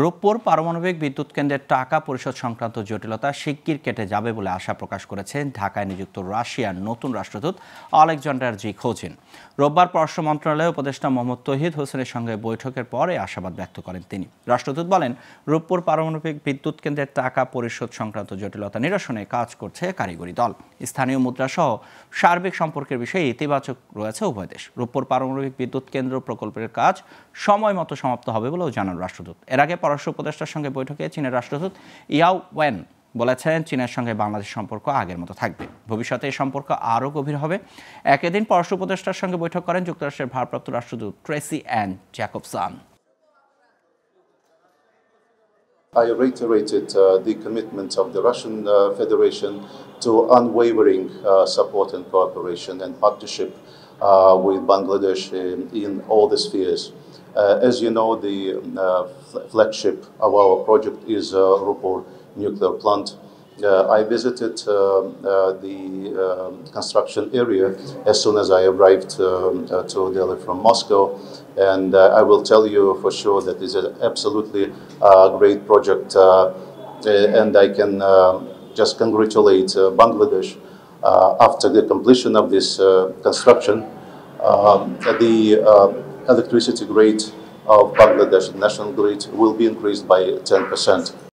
রূপপুর পারমাণবিক বিদ্যুৎ কেন্দ্রের টাকা পরিশোধ সংক্রান্ত জটিলতা শিগগির কেটে যাবে বলে আশা প্রকাশ করেছেন ঢাকায় নিযুক্ত রাশিয়ার নতুন রাষ্ট্রদূত আলেকজান্ডার জি খোজিন। রোববার পররাষ্ট্র মন্ত্রণালয়ের উপদেষ্টা মোহাম্মদ তৌহিদ হোসেনের সঙ্গে বৈঠকের পরে আশাবাদ ব্যক্ত করেন তিনি। রাষ্ট্রদূত বলেন, রূপপুর পারমাণবিক বিদ্যুৎ কেন্দ্রের টাকা পরিশোধ সংক্রান্ত জটিলতা নিরসনে কাজ করছে কারিগরি দল। স্থানীয় মুদ্রাসহ সার্বিক সম্পর্কের বিষয়ে ইতিবাচক রয়েছে উভয় দেশ। রূপপুর পারমাণবিক বিদ্যুৎ কেন্দ্র প্রকল্পের কাজ সময় মতো সমাপ্ত হবে বলেও জানান রাষ্ট্রদূত। এর আগে পররাষ্ট্র উপদেষ্টার সঙ্গে বৈঠকে চীনের রাষ্ট্রদূত ইয়াও ওয়েন বলেছেন, চীনের সঙ্গে বাংলাদেশ সম্পর্ক আগের মতো থাকবে, ভবিষ্যতে এই সম্পর্ক আরও গভীর হবে। একই দিন পররাষ্ট্র উপদেষ্টার সঙ্গে বৈঠক করেন যুক্তরাষ্ট্রের ভারপ্রাপ্ত রাষ্ট্রদূত Tracy Ann Jacobson. I reiterated the commitment of the Russian Federation to unwavering support and cooperation and partnership with Bangladesh in all the spheres. As you know, the flagship of our project is Rupur nuclear plant. I visited the construction area as soon as I arrived to Delhi from Moscow, and I will tell you for sure that this is absolutely great project, and I can just congratulate Bangladesh. After the completion of this construction, the electricity rate of Bangladesh national grid will be increased by 10%.